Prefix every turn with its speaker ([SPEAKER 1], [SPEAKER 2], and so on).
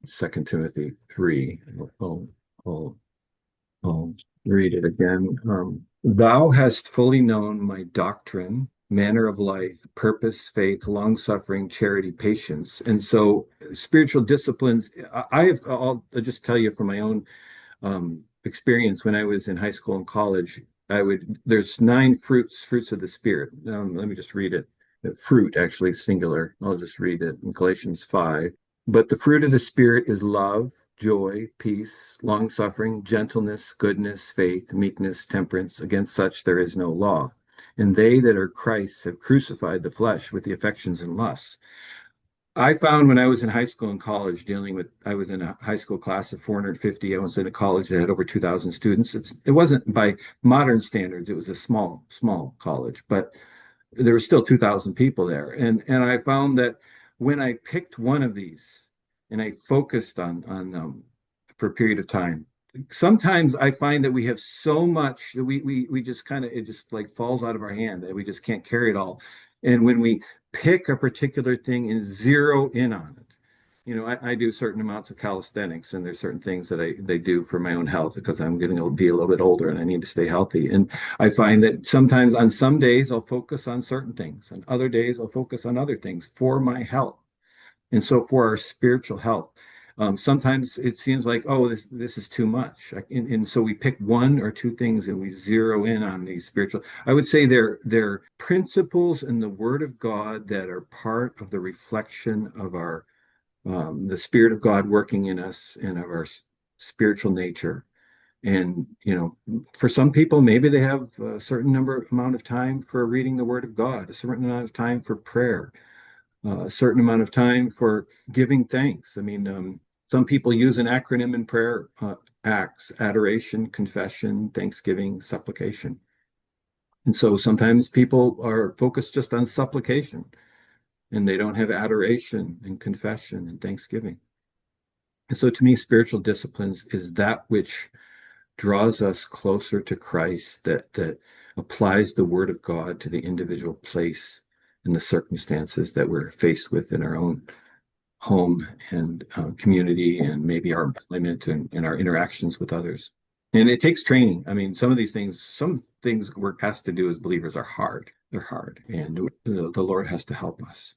[SPEAKER 1] Second Timothy 3. I'll, I'll read it again. Thou hast fully known my doctrine, manner of life, purpose, faith, long suffering, charity, patience. And so, spiritual disciplines, I'll just tell you from my own experience when I was in high school and college. There's nine fruits of the Spirit. Let me just read it. Fruit, actually, singular. I'll just read it in Galatians 5. But the fruit of the Spirit is love, joy, peace, long suffering, gentleness, goodness, faith, meekness, temperance. Against such there is no law. And they that are Christ have crucified the flesh with the affections and lusts. I found when I was in high school and college I was in a high school class of 450. I was in a college that had over 2,000 students. It wasn't by modern standards, it was a small college, but there were still 2,000 people there. And I found that when I picked one of these and I focused on for a period of time, sometimes I find that we have so much that we just kind of, it just like falls out of our hand, that we just can't carry it all. And when we pick a particular thing and zero in on it, I do certain amounts of calisthenics, and there's certain things that they do for my own health because I'm getting to be a little bit older and I need to stay healthy. And I find that sometimes on some days I'll focus on certain things, and other days I'll focus on other things for my health. And so for our spiritual health, sometimes it seems like, oh, this is too much. And so we pick one or two things and we zero in on these spiritual. I would say they're principles in the Word of God that are part of the reflection of our the Spirit of God working in us and of our spiritual nature. And for some people, maybe they have a certain amount of time for reading the Word of God, a certain amount of time for prayer, a certain amount of time for giving thanks. I mean, some people use an acronym in prayer: ACTS, adoration, confession, thanksgiving, supplication. And so sometimes people are focused just on supplication and they don't have adoration and confession and thanksgiving. And so to me, spiritual disciplines is that which draws us closer to Christ, that applies the Word of God to the individual place and the circumstances that we're faced with in our own home and community, and maybe our employment and our interactions with others. And it takes training. I mean, some things we're asked to do as believers are hard. They're hard, and the Lord has to help us.